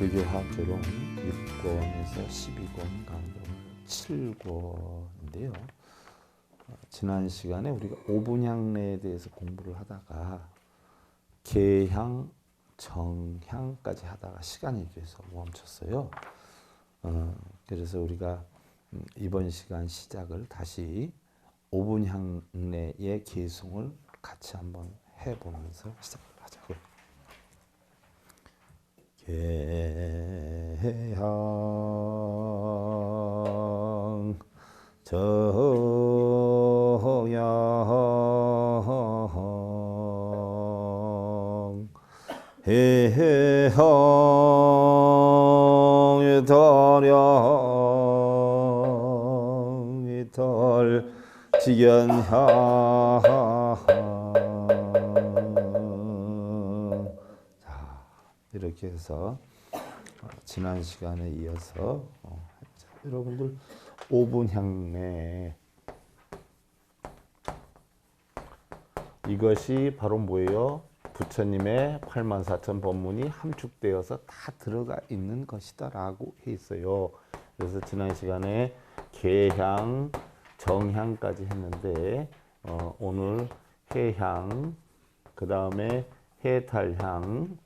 불교화교론 6권에서 12권 가운데 오늘 7권인데요. 지난 시간에 우리가 오분향내에 대해서 공부를 하다가 개향, 정향까지 하다가 시간이 돼서 멈췄어요. 그래서 우리가 이번 시간 시작을 다시 오분향내의 계승을 같이 한번 해보면서 시작을 하자고요. 개향 정향 해향 달양 이탈 직연향. 이렇게 해서 지난 시간에 이어서 여러분들 오분향내 이것이 바로 뭐예요? 부처님의 84,000 법문이 함축되어서 다 들어가 있는 것이다라고 해 있어요. 그래서 지난 시간에 개향, 정향까지 했는데 오늘 해향, 그 다음에 해탈향,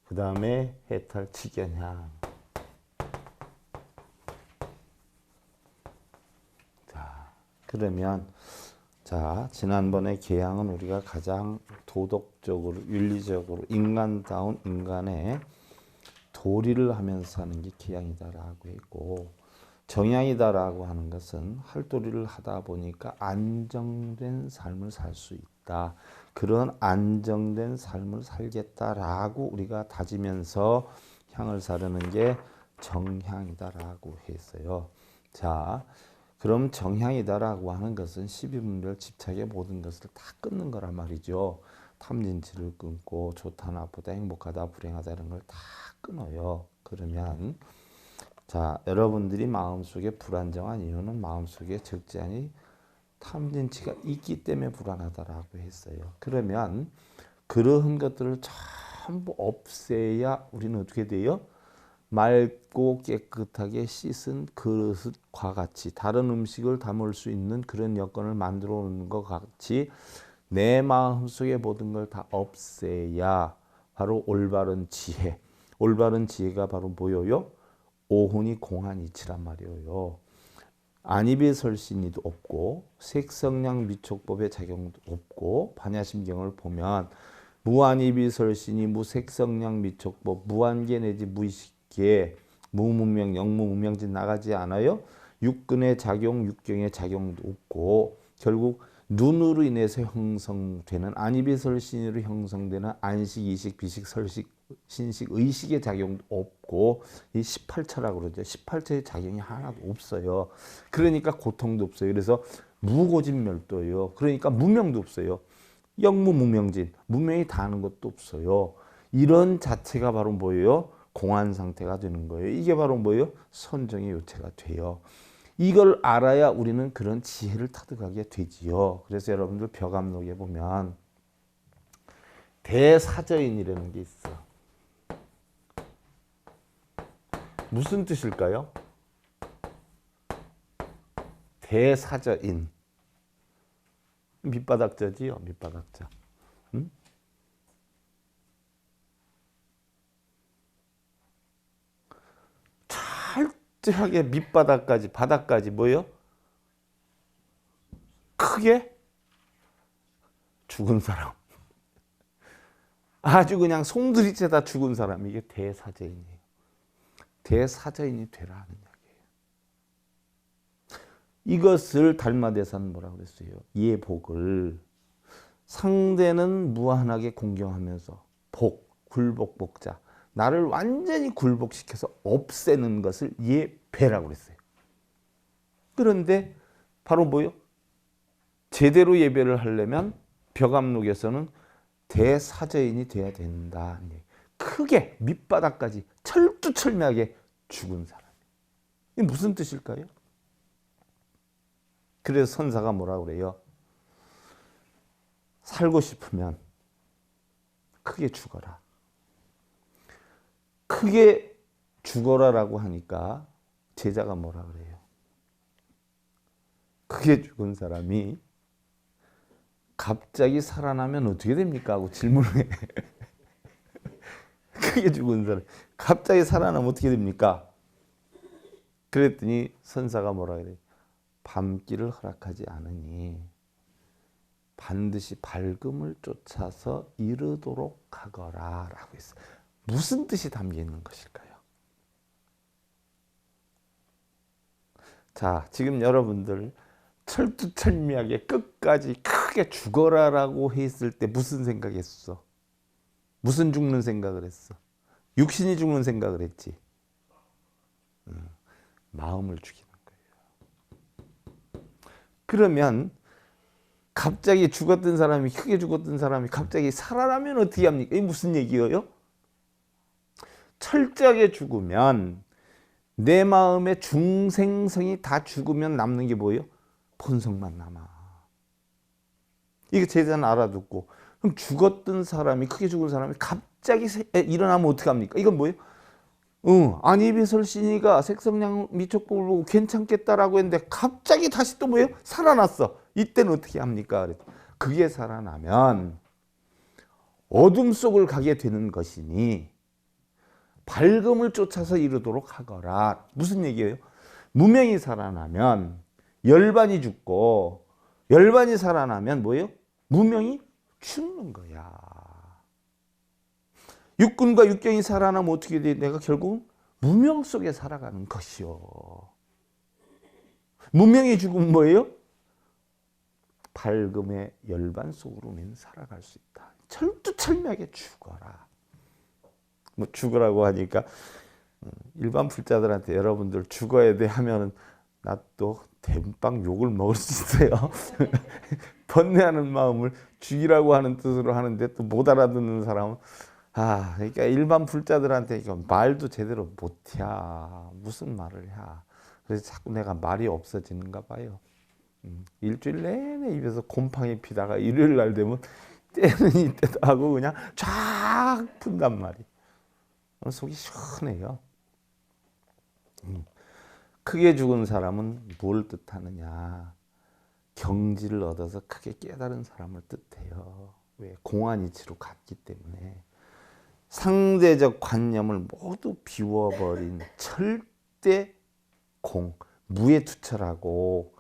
그 다음에 해탈 직연향. 자, 그러면 지난번에 개향은 우리가 가장 도덕적으로 윤리적으로 인간다운 인간의 도리를 하면서 사는 게 개향이다라고 했고, 정향이다라고 하는 것은 할도리를 하다 보니까 안정된 삶을 살 수 있다. 그런 안정된 삶을 살겠다라고 우리가 다지면서 향을 사르는 게 정향이다라고 했어요. 자, 그럼 정향이다라고 하는 것은 12분별 집착의 모든 것을 다 끊는 거란 말이죠. 탐진치를 끊고 좋다 나쁘다 행복하다 불행하다 이런 걸 다 끊어요. 그러면 자, 여러분들이 마음속에 불안정한 이유는 마음속에 적지 탐진치가 있기 때문에 불안하다라고 했어요. 그러면 그러한 것들을 전부 없애야 우리는 어떻게 돼요? 맑고 깨끗하게 씻은 그릇과 같이 다른 음식을 담을 수 있는 그런 여건을 만들어 놓는 것 같이 내 마음속에 모든 걸 다 없애야 바로 올바른 지혜. 올바른 지혜가 바로 뭐예요? 오훈이 공한이치란 말이에요. 안입이설신이도 없고 색성량 미촉법의 작용도 없고 반야심경을 보면 무안입이설신이 무색성량 미촉법 무한계 내지 무의식계 무문명 영무문명진 나가지 않아요. 육근의 작용 육경의 작용도 없고 결국 눈으로 인해서 형성되는 안입이설신으로 형성되는 안식 이식 비식 설식 신식 의식의 작용도 없고 이 18처라고 그러죠. 18처의 작용이 하나도 없어요. 그러니까 고통도 없어요. 그래서 무고진멸도예요. 그러니까 무명도 없어요. 영무무명진 무명이 다하는 것도 없어요. 이런 자체가 바로 뭐예요? 공안 상태가 되는 거예요. 이게 바로 뭐예요? 선정의 요체가 돼요. 이걸 알아야 우리는 그런 지혜를 터득하게 되지요. 그래서 여러분들 벼감록에 보면 대사저인이라는 게 있어. 무슨 뜻일까요? 대사저인. 밑바닥자지요. 밑바닥자. 응? 철저하게 밑바닥까지 바닥까지 뭐예요? 크게 죽은 사람. 아주 그냥 송두리째다 죽은 사람. 이게 대사저인이에요. 대사저인이 되라 하는 이야기예요. 이것을 달마대사는 뭐라고 그랬어요? 예복을 상대는 무한하게 공경하면서 굴복복자 나를 완전히 굴복시켜서 없애는 것을 예배라고 그랬어요. 그런데 바로 뭐요? 제대로 예배를 하려면 벼감록에서는 대사저인이 돼야 된다. 크게 밑바닥까지 철두철미하게 죽은 사람. 이게 무슨 뜻일까요? 그래서 선사가 뭐라고 그래요? 살고 싶으면 크게 죽어라. 크게 죽어라라고 하니까 제자가 뭐라 그래요? 크게 죽은 사람이 갑자기 살아나면 어떻게 됩니까? 하고 질문을 해. 크게 죽은 사람 갑자기 살아나면 어떻게 됩니까? 그랬더니 선사가 뭐라 그래요? 밤길을 허락하지 않으니 반드시 밝음을 쫓아서 이르도록 하거라 라고 했어요. 무슨 뜻이 담겨 있는 것일까요? 자, 지금 여러분들 철두철미하게 끝까지 크게 죽어라라고 했을 때 무슨 생각했어? 무슨 죽는 생각을 했어? 육신이 죽는 생각을 했지. 마음을 죽이는 거예요. 그러면 갑자기 죽었던 사람이, 크게 죽었던 사람이 갑자기 살아나면 어떻게 합니까? 이게 무슨 얘기예요? 철저하게 죽으면 내 마음의 중생성이 다 죽으면 남는 게 뭐예요? 본성만 남아. 이거 제자는 알아듣고, 그럼 죽었던 사람이, 크게 죽은 사람이 갑자기 일어나면 어떻게 합니까? 이건 뭐예요? 안이비설신이가 색성량 미촉법을 보고 괜찮겠다라고 했는데 갑자기 다시 또 뭐예요? 살아났어. 이때는 어떻게 합니까? 그게 살아나면 어둠 속을 가게 되는 것이니 밝음을 쫓아서 이르도록 하거라. 무슨 얘기예요? 무명이 살아나면 열반이 죽고, 열반이 살아나면 뭐예요? 무명이 죽는 거야. 육군과 육경이 살아나면 어떻게 돼? 내가 결국 무명 속에 살아가는 것이요. 무명이 죽으면 뭐예요? 밝음의 열반 속으로 우리는 살아갈 수 있다. 철두철미하게 죽어라. 뭐 죽으라고 하니까 일반 불자들한테 여러분들 죽어야 돼 하면은 나 또 대빵 욕을 먹을 수 있어요. 번뇌하는 마음을 죽이라고 하는 뜻으로 하는데 또 못 알아듣는 사람은 그러니까 일반 불자들한테 말도 제대로 못해. 무슨 말을 해. 그래서 자꾸 내가 말이 없어지는가 봐요. 일주일 내내 입에서 곰팡이 피다가 일요일 날 되면 때는 이때도 하고 그냥 쫙 푼단 말이에요. 속이 시원해요. 크게 죽은 사람은 뭘 뜻하느냐? 경지를 얻어서 크게 깨달은 사람을 뜻해요. 왜? 공안이치로 갔기 때문에. 상대적 관념을 모두 비워버린 절대 공, 무에 투철하고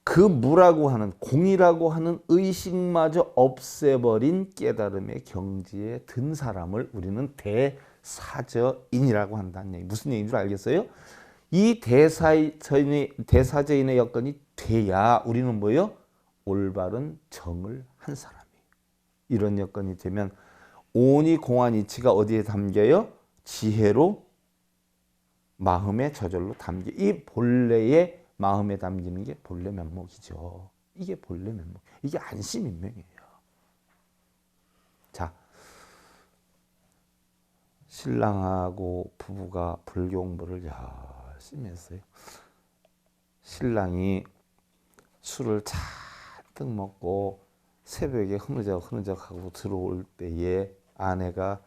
그 무라고 하는, 공이라고 하는 의식마저 없애버린 깨달음의 경지에 든 사람을 우리는 대사저인이라고 한다는 얘기. 무슨 얘기인 줄 알겠어요? 이 대사저인의 여건이 돼야 우리는 뭐예요? 올바른 정을 한 사람이. 이런 여건이 되면 오니 공안이치가 어디에 담겨요? 지혜로 마음의 저절로 담겨. 이 본래의 마음에 담기는 게 본래 면목이죠. 이게 본래 면목. 이게 안심인명이에요. 자, 신랑하고 부부가 불교 공부를 열심히 했어요. 신랑이 술을 잔뜩 먹고 새벽에 흐느적하고 들어올 때에 아내가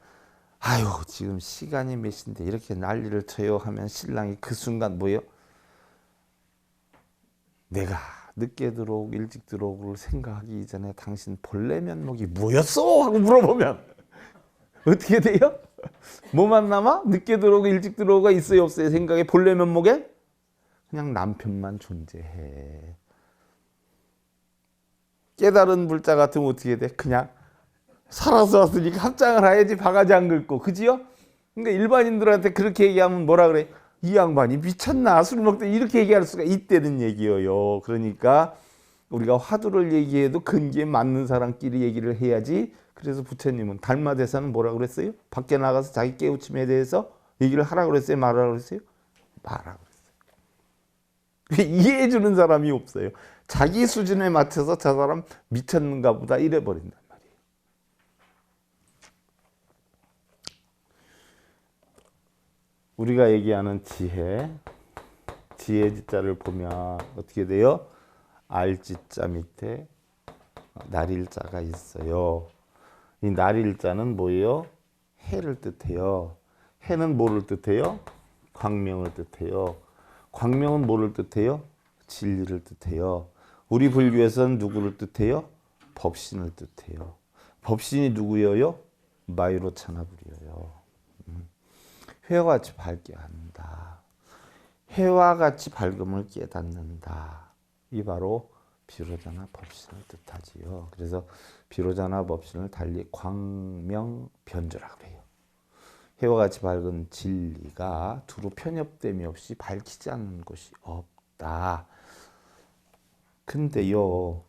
아유 지금 시간이 몇 시인데 이렇게 난리를 쳐요 하면 신랑이 그 순간 뭐예요? 내가 늦게 들어오고 일찍 들어오고를 생각하기 이전에 당신 본래 면목이 뭐였어? 하고 물어보면 어떻게 돼요? 뭐만 남아? 늦게 들어오고 일찍 들어오고가 있어요 없어요? 생각에 본래 면목에 그냥 남편만 존재해. 깨달은 불자 같으면 어떻게 돼? 그냥 살아서 왔으니까 합장을 해야지 바가지 안 긁고. 그지요? 그러니까 일반인들한테 그렇게 얘기하면 뭐라 그래? 이 양반이 미쳤나? 술 먹다 이렇게 얘기할 수가 있다는 얘기예요. 그러니까 우리가 화두를 얘기해도 근기에 맞는 사람끼리 얘기를 해야지. 그래서 부처님은 달마대사는 뭐라 그랬어요? 밖에 나가서 자기 깨우침에 대해서 얘기를 하라고 그랬어요? 말하라고 그랬어요? 말하라고 그랬어요. 이해해 주는 사람이 없어요. 자기 수준에 맞춰서 저 사람 미쳤는가 보다 이래 버린단 말이에요. 우리가 얘기하는 지혜 지자를 보면 어떻게 돼요? 알지자 밑에 날일자가 있어요. 이 날일자는 뭐예요? 해를 뜻해요. 해는 뭐를 뜻해요? 광명을 뜻해요. 광명은 뭐를 뜻해요? 진리를 뜻해요. 우리 불교에서는 누구를 뜻해요? 법신을 뜻해요. 법신이 누구예요? 마유로 찬화불이에요. 해와 같이 밝게 한다. 해와 같이 밝음을 깨닫는다. 이 바로 비로자나 법신을 뜻하지요. 그래서 비로자나 법신을 달리 광명변조라고 해요. 해와 같이 밝은 진리가 두루 편협됨이 없이 밝히지 않는 곳이 없다. 근데요,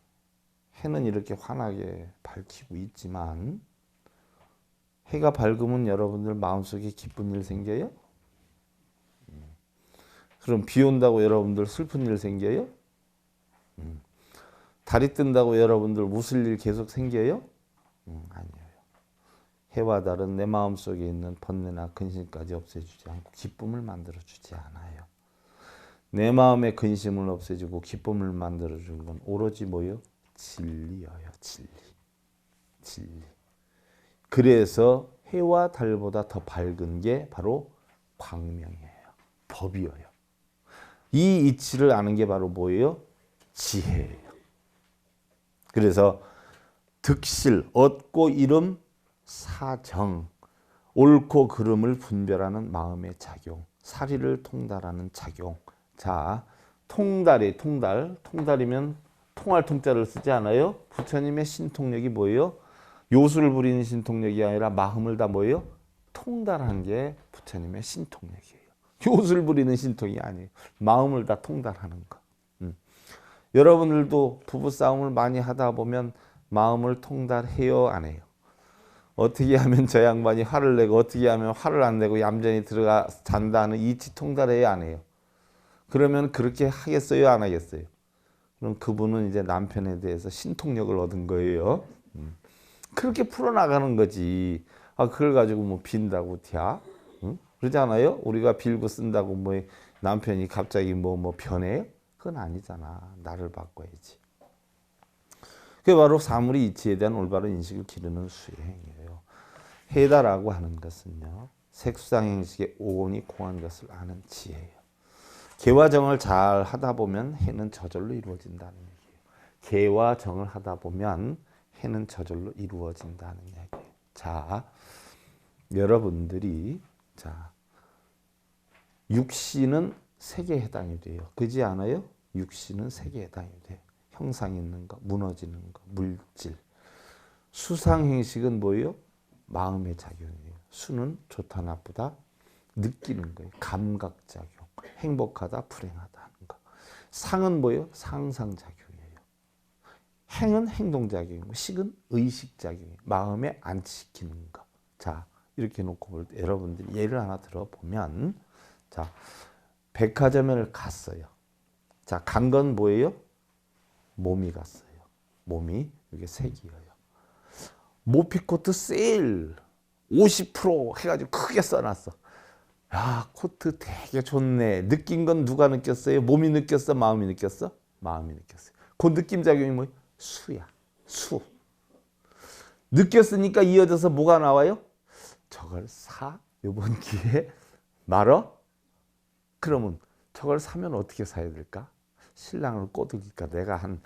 해는 이렇게 환하게 밝히고 있지만 해가 밝으면 여러분들 마음속에 기쁜 일 생겨요? 그럼 비 온다고 여러분들 슬픈 일 생겨요? 달이 뜬다고 여러분들 웃을 일 계속 생겨요? 아니에요. 해와 달은 내 마음속에 있는 번뇌나 근심까지 없애주지 않고 기쁨을 만들어주지 않아요. 내 마음의 근심을 없애주고 기쁨을 만들어주는 건 오로지 뭐요? 진리여요. 진리. 진리. 그래서 해와 달보다 더 밝은 게 바로 광명이에요. 법이에요. 이 이치를 아는 게 바로 뭐예요? 지혜예요. 그래서 득실, 얻고 이름, 사정, 옳고 그름을 분별하는 마음의 작용, 사리를 통달하는 작용. 자, 통달이 통달이면 통할 통자를 쓰지 않아요? 부처님의 신통력이 뭐예요? 요술을 부리는 신통력이 아니라 마음을 다 뭐예요? 통달한 게 부처님의 신통력이에요. 요술 부리는 신통이 아니에요. 마음을 다 통달하는 거. 여러분들도 부부싸움을 많이 하다 보면 마음을 통달해요, 안 해요? 어떻게 하면 저 양반이 화를 내고 어떻게 하면 화를 안 내고 얌전히 들어가 잔다는 이치 통달해요, 안 해요? 그러면 그렇게 하겠어요, 안 하겠어요? 그럼 그분은 이제 남편에 대해서 신통력을 얻은 거예요. 그렇게 풀어나가는 거지. 그걸 가지고 뭐 빈다고 티야? 그러지 않아요? 우리가 빌고 쓴다고 뭐 남편이 갑자기 뭐 변해요? 그건 아니잖아. 나를 바꿔야지. 그게 바로 사물의 이치에 대한 올바른 인식을 기르는 수행이에요. 해다라고 하는 것은요, 색수상 행식에 오온이 공한 것을 아는 지혜예요. 개와 정을 잘 하다 보면 해는 저절로 이루어진다는 얘기예요. 개와 정을 하다 보면 해는 저절로 이루어진다는 얘기예요. 자, 여러분들이 육신은 색에 해당이 돼요. 그렇지 않아요? 육신은 색에 해당이 돼. 형상 있는 거, 무너지는 거, 물질. 수상 행식은 뭐예요? 마음의 작용이에요. 수는 좋다 나쁘다 느끼는 거예요. 감각작용. 행복하다 불행하다 하는 거. 상은 뭐예요? 상상작용이에요. 행은 행동작용이고 식은 의식작용이에요. 마음에 안치키는 거. 자, 이렇게 놓고 볼 때 여러분들이 예를 하나 들어보면, 자, 백화점을 갔어요. 자, 간 건 뭐예요? 몸이 갔어요. 몸이 이게 색이에요. 모피코트 세일 50% 해가지고 크게 써놨어. 야, 코트 되게 좋네. 느낀 건 누가 느꼈어요? 몸이 느꼈어? 마음이 느꼈어? 마음이 느꼈어요. 그 느낌 작용이 뭐예요? 수야. 수. 느꼈으니까 이어져서 뭐가 나와요? 저걸 사? 이번 기회에 말어? 그러면 저걸 사면 어떻게 사야 될까? 신랑을 꼬드기까 내가 한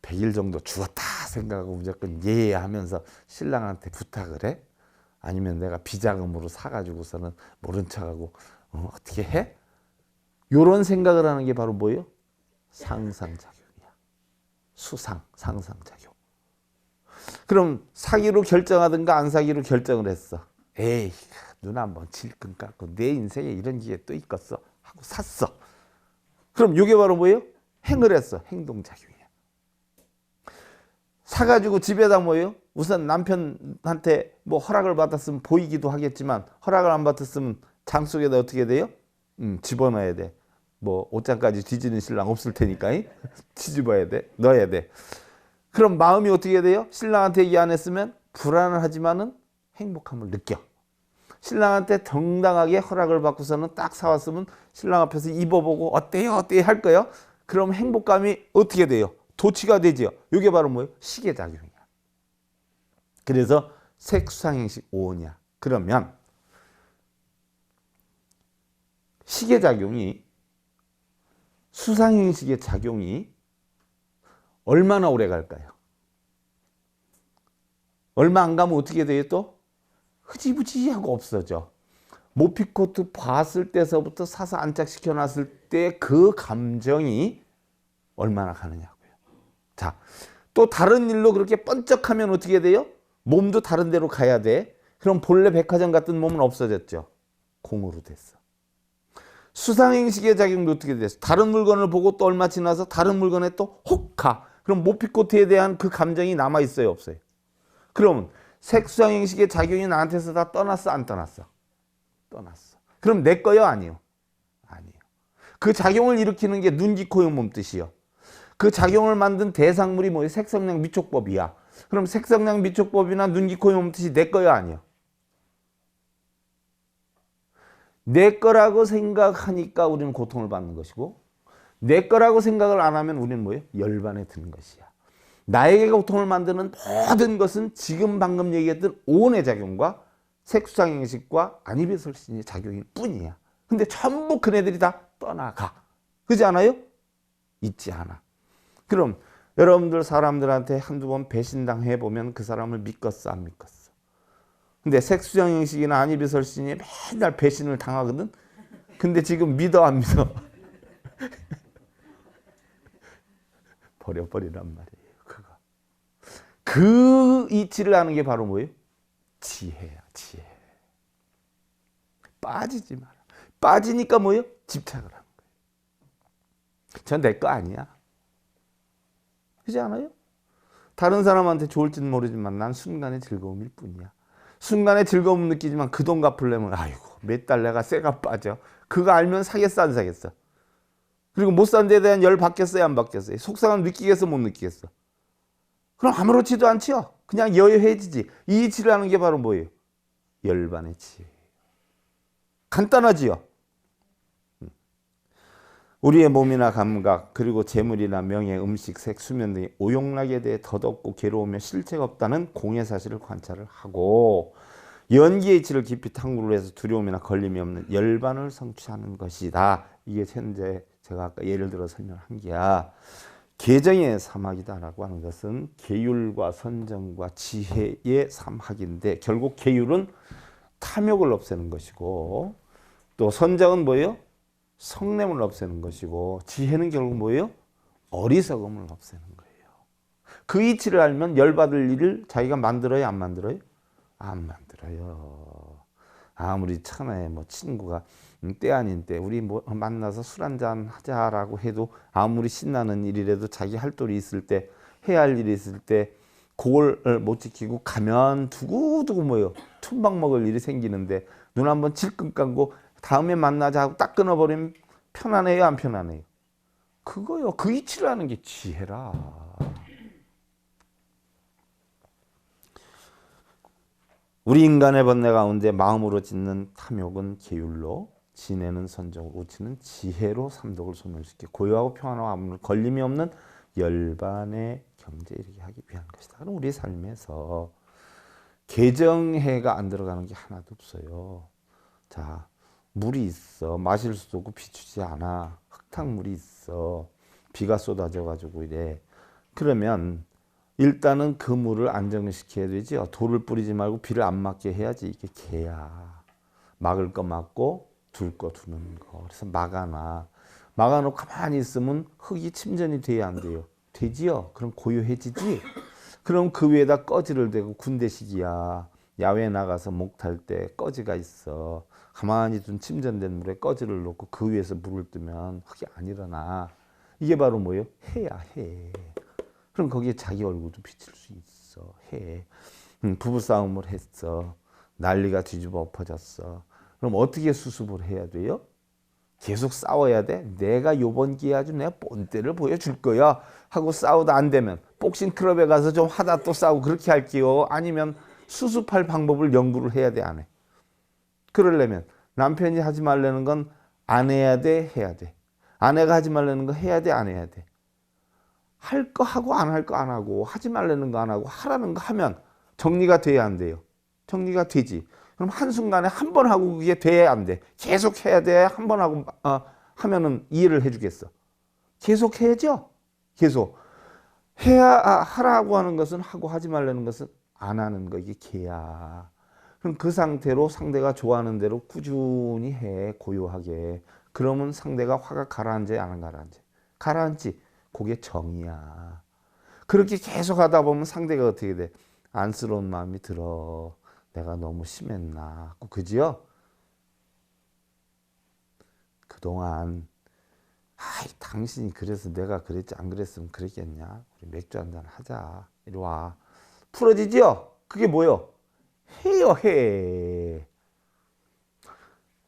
100일 정도 죽었다 생각하고 무조건 예 하면서 신랑한테 부탁을 해? 아니면 내가 비자금으로 사가지고서는 모른 척하고 어떻게 해? 이런 생각을 하는 게 바로 뭐예요? 상상작용이야. 수상, 상상작용. 그럼 사기로 결정하든가 안 사기로 결정을 했어. 에이, 눈 한번 질끈 깎고 내 인생에 이런 기회 또 있겠어 하고 샀어. 그럼 이게 바로 뭐예요? 행을 했어. 행동작용이야. 사가지고 집에다 뭐예요? 우선 남편한테 뭐 허락을 받았으면 보이기도 하겠지만 허락을 안 받았으면 장 속에다 어떻게 돼요? 집어넣어야 돼. 뭐 옷장까지 뒤지는 신랑 없을 테니까 뒤집어야 돼. 넣어야 돼. 그럼 마음이 어떻게 돼요? 신랑한테 얘기 안 했으면 불안을 하지만은 행복함을 느껴. 신랑한테 정당하게 허락을 받고서는 딱 사왔으면 신랑 앞에서 입어보고 어때요? 어때요? 할 거예요. 그럼 행복감이 어떻게 돼요? 도취가 되지요. 이게 바로 뭐예요? 시계작용이야. 그래서 색수상행식 오냐. 그러면 시계작용이 수상행식의 작용이 얼마나 오래 갈까요? 얼마 안 가면 어떻게 돼요 또? 흐지부지하고 없어져. 모피코트 봤을 때서부터 사서 안착시켜 놨을 때 그 감정이 얼마나 가느냐고요. 자, 또 다른 일로 그렇게 번쩍하면 어떻게 돼요? 몸도 다른 데로 가야 돼. 그럼 본래 백화점 같은 몸은 없어졌죠. 공으로 됐어. 수상행식의 작용도 어떻게 됐어? 다른 물건을 보고 또 얼마 지나서 다른 물건에 또 혹 가. 그럼 모피코트에 대한 그 감정이 남아있어요 없어요? 그럼 색수상행식의 작용이 나한테서 다 떠났어 안 떠났어? 떠났어. 그럼 내 거요 아니요? 아니요. 그 작용을 일으키는 게 눈, 귀, 코, 의 몸뜻이요. 그 작용을 만든 대상물이 뭐예요? 색성량 미촉법이야. 그럼 색성량 미촉법이나 눈, 귀, 코, 의 몸뜻이 내 거요 아니요? 내 거라고 생각하니까 우리는 고통을 받는 것이고 내 거라고 생각을 안 하면 우리는 뭐예요? 열반에 드는 것이야. 나에게 고통을 만드는 모든 것은 지금 방금 얘기했던 오온의 작용과 색수상행식과 안이베설신의 작용일 뿐이야. 근데 전부 그네들이 다 떠나가. 그렇지 않아요? 있지 않아. 그럼 여러분들 사람들한테 한두 번 배신당해 보면 그 사람을 믿겠어 안 믿겠어? 근데 색수상행식이나 안이베설신이 맨날 배신을 당하거든. 근데 지금 믿어 안 믿어? 버려버리란 말이에요. 그 이치를 아는 게 바로 뭐예요? 지혜야, 지혜. 빠지지 마라. 빠지니까 뭐예요? 집착을 하는 거예요. 전 내 거 아니야. 그렇지 않아요? 다른 사람한테 좋을지는 모르지만 난 순간의 즐거움일 뿐이야. 순간의 즐거움 느끼지만 그 돈 갚으려면 아이고 몇 달 내가 쇠가 빠져. 그거 알면 사겠어 안 사겠어? 그리고 못 산 데에 대한 열 받겠어요 안 받겠어요? 속상함 느끼겠어 못 느끼겠어? 그럼 아무렇지도 않죠. 그냥 여유해지지. 이 이치를 하는 게 바로 뭐예요? 열반의 지혜예요. 간단하지요. 우리의 몸이나 감각 그리고 재물이나 명예, 음식, 색, 수면 등의 오용락에 대해 덧없고 괴로우며 실체가 없다는 공의 사실을 관찰을 하고 연기의 이치를 깊이 탐구를 해서 두려움이나 걸림이 없는 열반을 성취하는 것이다. 이게 현재 제가 아까 예를 들어 설명한 게야. 계정의 삼학이다라고 하는 것은 계율과 선정과 지혜의 삼학인데 결국 계율은 탐욕을 없애는 것이고 또 선정은 뭐예요? 성냄을 없애는 것이고 지혜는 결국 뭐예요? 어리석음을 없애는 거예요. 그 이치를 알면 열받을 일을 자기가 만들어요? 안 만들어요? 안 만들어요. 아무리 천하에 뭐 친구가 때 아닌 때 우리 뭐 만나서 술 한잔 하자라고 해도 아무리 신나는 일이라도 자기 할 돌이 있을 때 해야 할 일이 있을 때 그걸 못 지키고 가면 두고두고 뭐예요? 툰박 먹을 일이 생기는데 눈 한번 질끈 감고 다음에 만나자 하고 딱 끊어버리면 편안해요 안 편안해요? 그거요. 그 이치를 하는 게 지혜라. 우리 인간의 번뇌 가운데 마음으로 짓는 탐욕은 계율로 지내는 선정으로 우치는 지혜로 삼독을 소멸시켜 고요하고 평안하고 아무 걸림이 없는 열반의 경제에 이르게 하기 위한 것이다. 그럼 우리 삶에서 개정해가 안 들어가는 게 하나도 없어요. 자, 물이 있어. 마실 수도 없고 비추지 않아. 흙탕물이 있어. 비가 쏟아져 가지고 이래. 그러면 일단은 그 물을 안정시켜야 되죠. 돌을 뿌리지 말고 비를 안 맞게 해야지. 이게 개야. 막을 거 막고 둘 거 두는 거. 그래서 막아놔. 막아놓고 가만히 있으면 흙이 침전이 돼야 안 돼요? 되지요. 그럼 고요해지지. 그럼 그 위에다 꺼지를 대고 군대식이야. 야외에 나가서 목 탈 때 꺼지가 있어. 가만히 둔 침전된 물에 꺼지를 놓고 그 위에서 물을 뜨면 흙이 안 일어나. 이게 바로 뭐예요? 해야 해. 그럼 거기에 자기 얼굴도 비칠 수 있어. 해. 부부싸움을 했어. 난리가 뒤집어 엎어졌어. 그럼 어떻게 수습을 해야 돼요? 계속 싸워야 돼? 내가 요번 기회에 아주 내가 본때를 보여줄 거야 하고 싸우다 안 되면 복싱 클럽에 가서 좀 하다 또 싸우고 그렇게 할게요. 아니면 수습할 방법을 연구를 해야 돼, 안 해? 그러려면 남편이 하지 말라는 건 안 해야 돼, 해야 돼? 아내가 하지 말라는 건 해야 돼, 안 해야 돼? 할 거 하고 안 할 거 안 하고 하지 말라는 거 안 하고 하라는 거 하면 정리가 돼야 안 돼요? 정리가 되지. 그럼 한순간에 한 번 하고 그게 돼야 안 돼? 계속 해야 돼? 한 번 하고 하면은 이해를 해주겠어? 계속 해야죠? 계속 해야 하라고 하는 것은 하고 하지 말라는 것은 안 하는 거. 이게 개야. 그럼 그 상태로 상대가 좋아하는 대로 꾸준히 해. 고요하게. 그러면 상대가 화가 가라앉아 안 가라앉아? 가라앉지. 그게 정이야. 그렇게 계속 하다 보면 상대가 어떻게 돼? 안쓰러운 마음이 들어. 내가 너무 심했나. 그지요? 그동안 당신이 그래서 내가 그랬지 안 그랬으면 그랬겠냐. 우리 맥주 한잔 하자. 이리 와. 풀어지지요? 그게 뭐요? 해요, 해.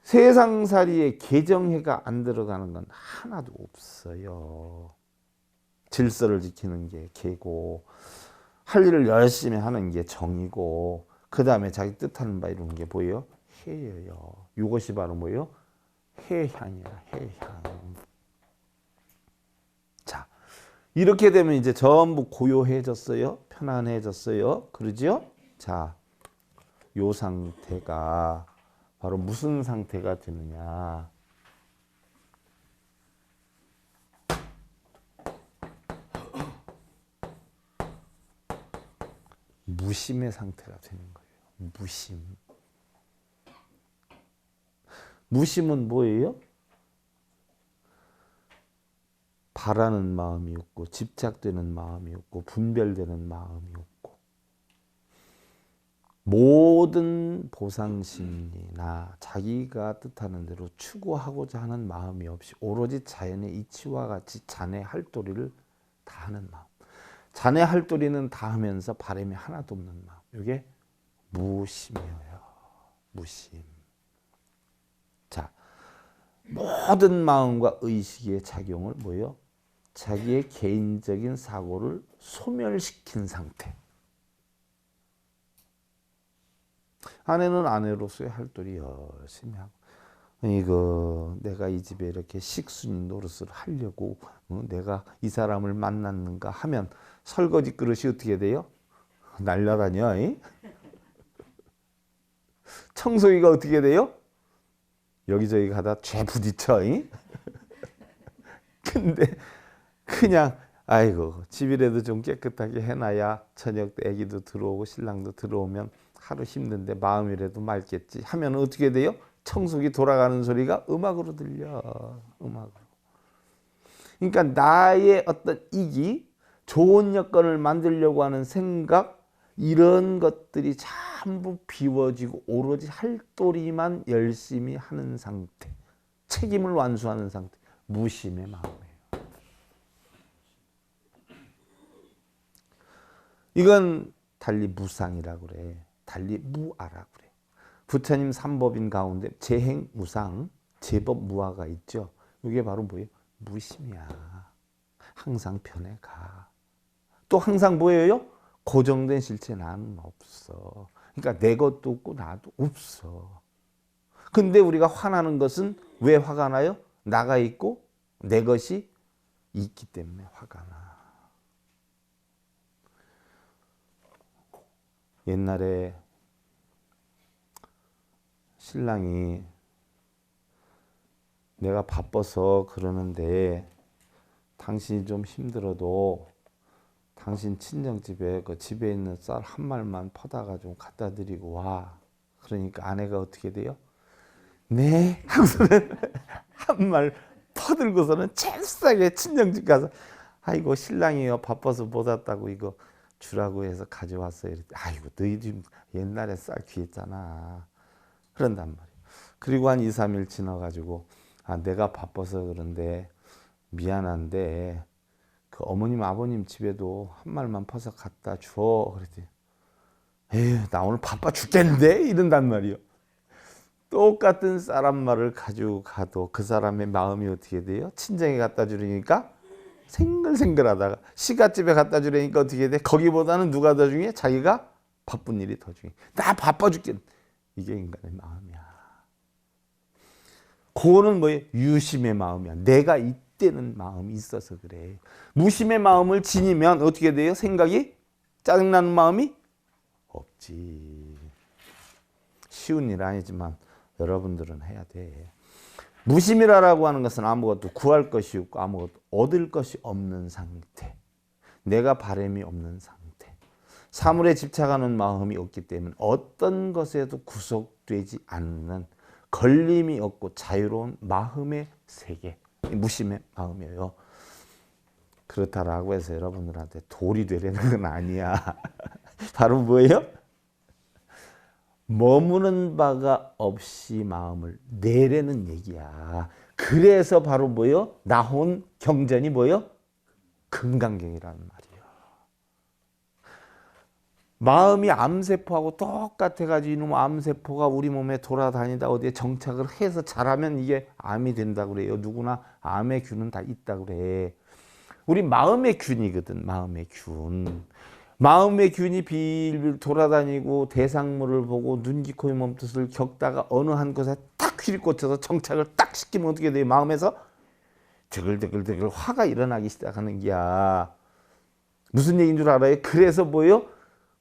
세상살이에 개정해가 안 들어가는 건 하나도 없어요. 질서를 지키는 게 개고, 할 일을 열심히 하는 게 정이고, 그 다음에 자기 뜻하는 바 이루는 게 뭐예요? 해예요. 이것이 바로 뭐예요? 해향이야, 해향. 자, 이렇게 되면 이제 전부 고요해졌어요. 편안해졌어요. 그러죠? 자, 요 상태가 바로 무슨 상태가 되느냐. 무심의 상태가 되는 거예요. 무심. 무심은 뭐예요? 바라는 마음이 없고 집착되는 마음이 없고 분별되는 마음이 없고 모든 보상심리나 자기가 뜻하는 대로 추구하고자 하는 마음이 없이 오로지 자연의 이치와 같이 자네 할 도리를 다 하는 마음. 자네 할 도리는 다 하면서 바람이 하나도 없는 마음. 이게 무심이에요. 무심. 자, 모든 마음과 의식의 작용을 뭐예요? 자기의 개인적인 사고를 소멸시킨 상태. 아내는 아내로서의 할 도리 열심히 하고, 이거 내가 이 집에 이렇게 식순이 노릇을 하려고 내가 이 사람을 만났는가 하면 설거지 그릇이 어떻게 돼요? 날라다녀. 청소기가 어떻게 돼요? 여기저기 가다 죄 부딪혀. 근데 그냥 아이고 집이라도 좀 깨끗하게 해놔야 저녁 때 애기도 들어오고 신랑도 들어오면 하루 힘든데 마음이라도 맑겠지 하면 어떻게 돼요? 청소기 돌아가는 소리가 음악으로 들려. 음악으로. 그러니까 나의 어떤 이기, 좋은 여건을 만들려고 하는 생각, 이런 것들이 전부 비워지고 오로지 할 도리만 열심히 하는 상태. 책임을 완수하는 상태. 무심의 마음이에요. 이건 달리 무상이라고 그래. 달리 무아라고 그래. 부처님 삼법인 가운데 재행 무상, 제법 무아가 있죠. 이게 바로 뭐예요? 무심이야. 항상 편에 가. 또 항상 뭐예요? 고정된 실체 나는 없어. 그러니까 내 것도 없고 나도 없어. 근데 우리가 화나는 것은 왜 화가 나요? 나가 있고 내 것이 있기 때문에 화가 나. 옛날에 신랑이 내가 바빠서 그러는데 당신이 좀 힘들어도 당신 친정집에 그 집에 있는 쌀 한 말만 퍼다가 좀 갖다 드리고 와. 그러니까 아내가 어떻게 돼요? 네? 하고서는 한 말 퍼들고서는 잽싸게 친정집 가서 아이고 신랑이요 바빠서 못 왔다고 이거 주라고 해서 가져왔어요. 아이고 너희 집 옛날에 쌀 귀했잖아. 그런단 말이에요. 그리고 한 2, 3일 지나가지고 내가 바빠서 그런데 미안한데 그 어머님 아버님 집에도 한 말만 퍼서 갖다 줘. 그랬더니 에휴 나 오늘 바빠 죽겠는데 이런단 말이에요. 똑같은 쌀 한 말을 가지고 가도 그 사람의 마음이 어떻게 돼요? 친정에 갖다 주려니까 생글생글하다가 시가집에 갖다 주려니까 어떻게 돼? 거기보다는 누가 더 중요해? 자기가 바쁜 일이 더 중요해. 나 바빠 죽겠. 이게 인간의 마음이야. 그거는 뭐예요? 유심의 마음이야. 내가 빗대는 마음이 있어서 그래. 무심의 마음을 지니면 어떻게 돼요? 생각이 짜증나는 마음이 없지. 쉬운 일 아니지만 여러분들은 해야 돼. 무심이라고 하는 것은 아무것도 구할 것이 없고 아무것도 얻을 것이 없는 상태. 내가 바람이 없는 상태. 사물에 집착하는 마음이 없기 때문에 어떤 것에도 구속되지 않는 걸림이 없고 자유로운 마음의 세계. 무심의 마음이에요. 그렇다라고 해서 여러분들한테 돌이 되려는 건 아니야. 바로 뭐예요? 머무는 바가 없이 마음을 내려는 얘기야. 그래서 바로 뭐요? 나온 경전이 뭐요? 금강경이라는 말이에요. 마음이 암세포하고 똑같아가지고 이놈 암세포가 우리 몸에 돌아다니다 어디에 정착을 해서 자라면 이게 암이 된다고 그래요. 누구나 암의 균은 다 있다고 그래. 우리 마음의 균이거든. 마음의 균. 마음의 균이 빌빌 돌아다니고 대상물을 보고 눈, 귀, 코, 몸뜻을 겪다가 어느 한 곳에 딱 휘리 꽂혀서 정착을 딱 시키면 어떻게 돼요? 마음에서 드글드글드글 화가 일어나기 시작하는 게야. 무슨 얘기인 줄 알아요? 그래서 뭐예요?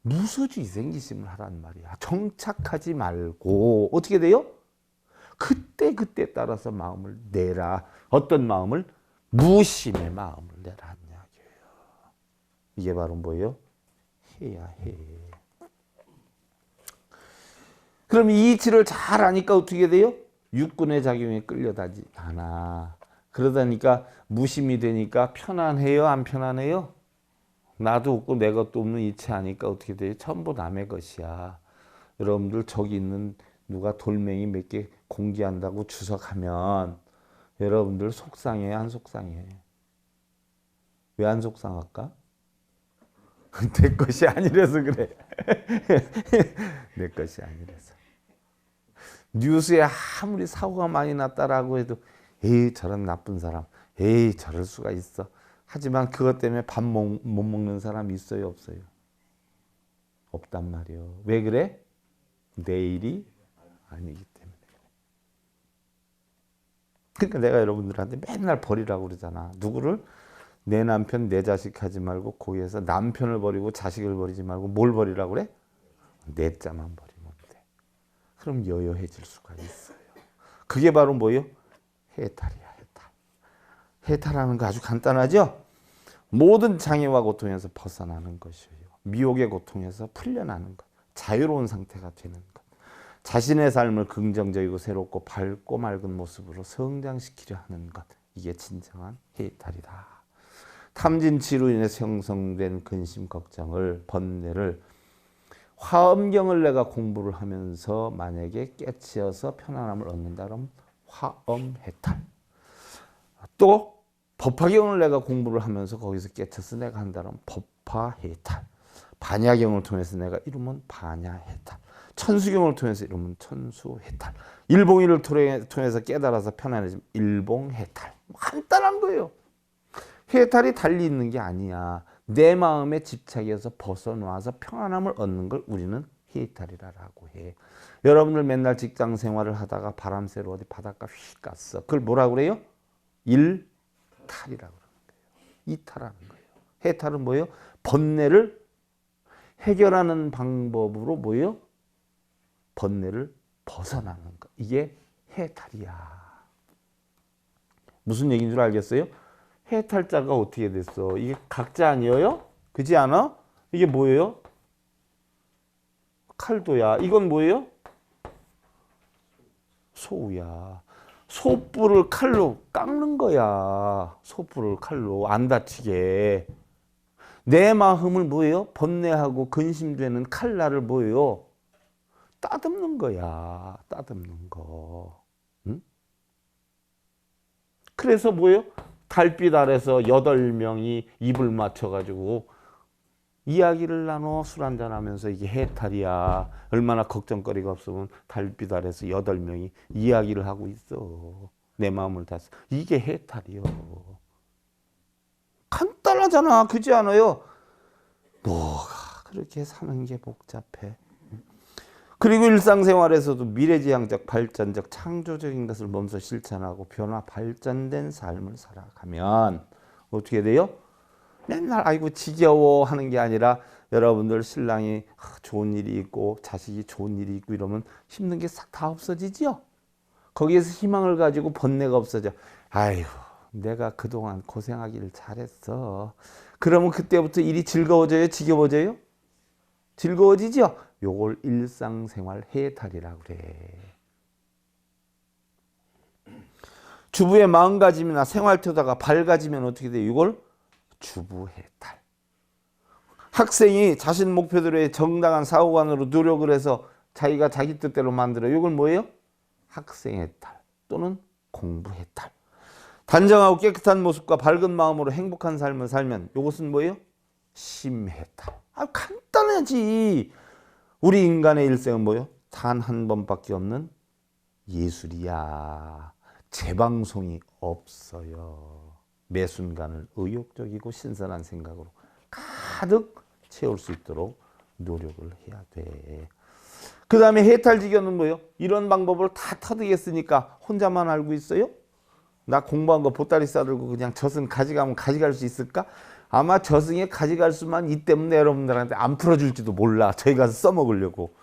무소주의 생기심을 하란 말이야. 정착하지 말고 어떻게 돼요? 그때 따라서 마음을 내라. 어떤 마음을? 무심의 마음을 내라는 이야기예요. 이게 바로 뭐예요? 해야 해. 그럼 이 이치를 잘 아니까 어떻게 돼요? 육군의 작용에 끌려다지 않아. 그러다니까 무심이 되니까 편안해요? 안 편안해요? 나도 없고 내 것도 없는 이치 아니까 어떻게 돼요? 전부 남의 것이야. 여러분들 저기 있는 누가 돌멩이 몇 개 공개한다고 주석하면 여러분들 속상해? 안 속상해? 왜 안 속상할까? 내 것이 아니라서 그래. 내 것이 아니라서. 뉴스에 아무리 사고가 많이 났다라고 해도 에이 저런 나쁜 사람, 에이 저럴 수가 있어. 하지만 그것 때문에 밥 못 먹는 사람이 있어요? 없어요? 없단 말이에요. 왜 그래? 내일이 아니기 때문에. 그러니까 내가 여러분들한테 맨날 버리라고 그러잖아. 누구를? 내 남편, 내 자식 하지 말고 거기에서 남편을 버리고 자식을 버리지 말고 뭘 버리라고 그래? 내 자만 버리면 돼. 그럼 여여해질 수가 있어요. 그게 바로 뭐예요? 해탈이야, 해탈. 해탈하는 거 아주 간단하죠? 모든 장애와 고통에서 벗어나는 것이에요. 미혹의 고통에서 풀려나는 것. 자유로운 상태가 되는 것. 자신의 삶을 긍정적이고 새롭고 밝고 맑은 모습으로 성장시키려 하는 것. 이게 진정한 해탈이다. 탐진치로 인해서 형성된 근심, 걱정을, 번뇌를 화엄경을 내가 공부를 하면서 만약에 깨치어서 편안함을 얻는다 그러면 화엄해탈. 또 법화경을 내가 공부를 하면서 거기서 깨쳐서 내가 한다면 법화해탈. 반야경을 통해서 내가 이루면 반야해탈. 천수경을 통해서 이루면 천수해탈. 일봉이를 통해서 깨달아서 편안해지면 일봉해탈. 간단한 거예요. 해탈이 달리 있는 게 아니야. 내 마음의 집착에서 벗어나서 평안함을 얻는 걸 우리는 해탈이라고 해. 여러분들 맨날 직장 생활을 하다가 바람 쐬러 어디 바닷가 휙 갔어. 그걸 뭐라고 그래요? 일탈이라고 그러는 거예요. 이탈하는 거예요. 해탈은 뭐예요? 번뇌를 해결하는 방법으로 뭐예요? 번뇌를 벗어나는 거. 이게 해탈이야. 무슨 얘기인 줄 알겠어요? 해탈자가 어떻게 됐어? 이게 각자 아니에요? 그지 않아? 이게 뭐예요? 칼도야. 이건 뭐예요? 소우야. 소뿔을 칼로 깎는 거야. 소뿔을 칼로 안 다치게. 내 마음을 뭐예요? 번뇌하고 근심되는 칼날을 뭐예요? 따듬는 거야. 따듬는 거. 응? 그래서 뭐예요? 달빛 아래서 8명이 입을 맞춰가지고 이야기를 나눠 술 한잔하면서 이게 해탈이야. 얼마나 걱정거리가 없으면 달빛 아래서 8명이 이야기를 하고 있어. 내 마음을 다. 이게 해탈이요. 간단하잖아. 그렇지 않아요? 뭐가 그렇게 사는 게 복잡해. 그리고 일상생활에서도 미래지향적, 발전적, 창조적인 것을 몸소 실천하고 변화 발전된 삶을 살아가면 어떻게 돼요? 맨날 아이고 지겨워 하는 게 아니라 여러분들 신랑이 좋은 일이 있고 자식이 좋은 일이 있고 이러면 힘든 게 싹 다 없어지죠. 거기에서 희망을 가지고 번뇌가 없어져. 아유, 내가 그동안 고생하기를 잘했어. 그러면 그때부터 일이 즐거워져요? 지겨워져요? 즐거워지죠? 요걸 일상생활 해탈이라고 그래. 주부의 마음가짐이나 생활태도가 밝아지면 어떻게 돼요? 이걸 주부 해탈. 학생이 자신 목표대로의 정당한 사고관으로 노력을 해서 자기가 자기 뜻대로 만들어. 이걸 뭐예요? 학생 해탈 또는 공부 해탈. 단정하고 깨끗한 모습과 밝은 마음으로 행복한 삶을 살면 이것은 뭐예요? 심해탈. 간단하지. 우리 인간의 일생은 뭐예요? 단 한 번밖에 없는 예술이야. 재방송이 없어요. 매 순간을 의욕적이고 신선한 생각으로 가득 채울 수 있도록 노력을 해야 돼. 그 다음에 해탈지견은 뭐예요? 이런 방법을 다 터득했으니까 혼자만 알고 있어요? 나 공부한 거 보따리 싸들고 그냥 저승 가져가면 가져갈 수 있을까? 아마 저승에 가져갈 수만 이 때문에 여러분들한테 안 풀어줄지도 몰라. 저희 가서 써먹으려고.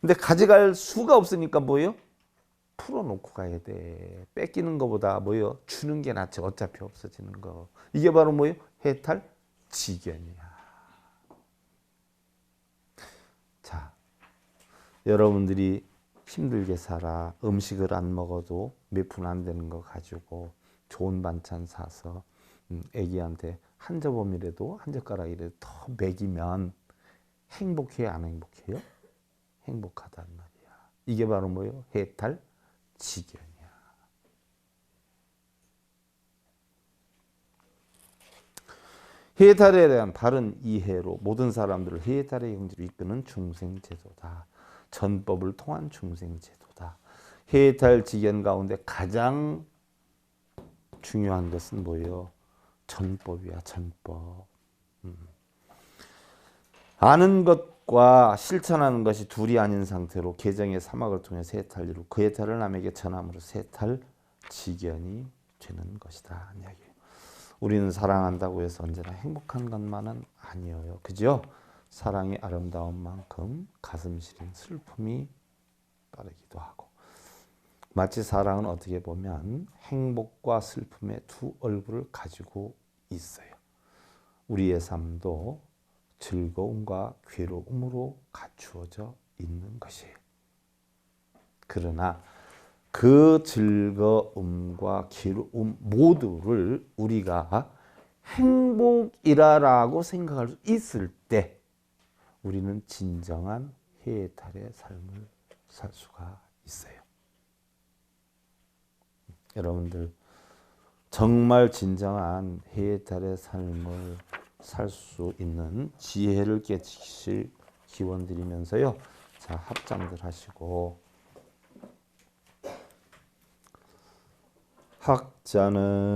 근데 가져갈 수가 없으니까 뭐예요? 풀어놓고 가야 돼. 뺏기는 것보다 뭐예요? 주는 게 낫지. 어차피 없어지는 거. 이게 바로 뭐예요? 해탈지견이야. 자, 여러분들이 힘들게 살아. 음식을 안 먹어도 몇 푼 안 되는 거 가지고 좋은 반찬 사서 애기한테 한 저범이라도 한 젓가락이라도 더 먹이면 행복해요? 안 행복해요? 행복하단 말이야. 이게 바로 뭐예요? 해탈지견이야. 해탈에 대한 바른 이해로 모든 사람들을 해탈의 경지로 이끄는 중생제도다. 전법을 통한 중생제도다. 해탈지견 가운데 가장 중요한 것은 뭐예요? 전법이야, 전법. 아는 것과 실천하는 것이 둘이 아닌 상태로 개정의 사막을 통해서 해탈이루 그 해탈을 남에게 전함으로써 해탈지견이 되는 것이다. 이야기예요. 우리는 사랑한다고 해서 언제나 행복한 것만은 아니에요. 그죠? 사랑이 아름다운 만큼 가슴 시린 슬픔이 따르기도 하고 마치 사랑은 어떻게 보면 행복과 슬픔의 두 얼굴을 가지고 있어요. 우리의 삶도 즐거움과 괴로움으로 갖추어져 있는 것이에요. 그러나 그 즐거움과 괴로움 모두를 우리가 행복이라고 생각할 수 있을 때 우리는 진정한 해탈의 삶을 살 수가 있어요. 여러분들 정말 진정한 해탈의 삶을 살 수 있는 지혜를 깨치실 기원드리면서요. 자, 합장들 하시고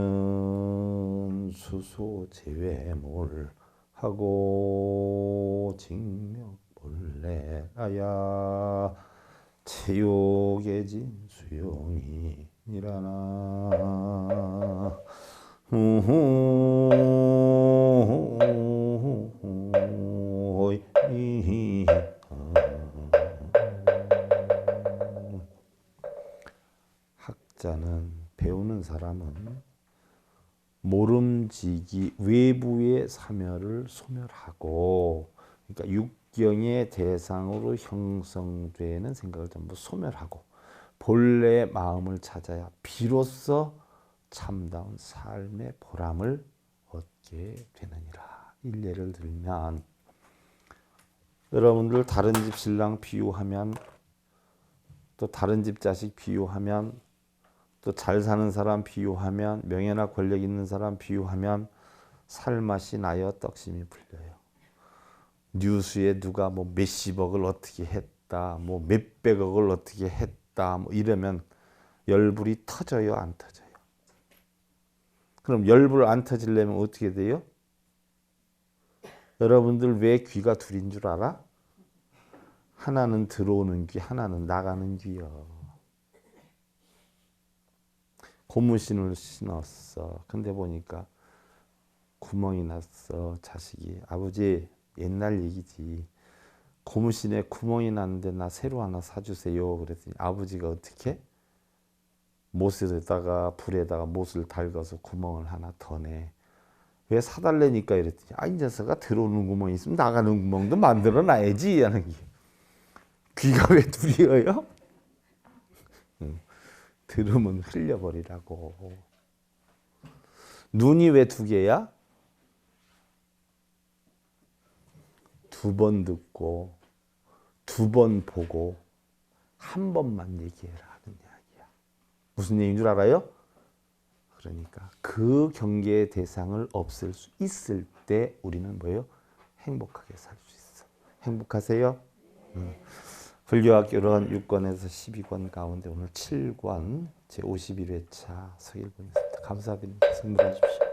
학자는 수소 제외몰 하고 징명 본래라야 체육의 진수용이니라나 학자는 배우는 사람은 모름지기 외부의 사멸을 소멸하고 그러니까 육경의 대상으로 형성되는 생각을 전부 소멸하고 본래의 마음을 찾아야 비로소 참다운 삶의 보람을 얻게 되느니라. 일례를 들면 여러분들 다른 집 신랑 비유하면 또 다른 집 자식 비유하면 또 잘 사는 사람 비유하면 명예나 권력 있는 사람 비유하면 살맛이 나여 떡심이 풀려요. 뉴스에 누가 뭐 몇십억을 어떻게 했다, 뭐 몇백억을 어떻게 했다, 뭐 이러면 열불이 터져요, 안 터져요? 그럼 열불 안 터지려면 어떻게 돼요? 여러분들 왜 귀가 둘인 줄 알아? 하나는 들어오는 귀, 하나는 나가는 귀요. 고무신을 신었어. 근데 보니까 구멍이 났어. 자식이. 아버지, 옛날 얘기지. 고무신에 구멍이 났는데 나 새로 하나 사주세요. 그랬더니 아버지가 어떻게? 못에다가 불에다가 못을 달궈서 구멍을 하나 더 내. 왜 사달래니까 이랬더니 아, 이 녀석아 들어오는 구멍이 있으면 나가는 구멍도 만들어 놔야지 하는 게. 귀가 왜 둘이어요? 들으면 흘려버리라고. 눈이 왜 두 개야? 두 번 듣고 두 번 보고 한 번만 얘기해라 하는 이야기야. 무슨 얘기인 줄 알아요? 그러니까 그 경계의 대상을 없앨 수 있을 때 우리는 뭐예요? 행복하게 살 수 있어. 행복하세요? 불교학교론 6권에서 12권 가운데 오늘 7권 제51회차 서일권이었습니다. 감사드립니다. 성불해 주십시오.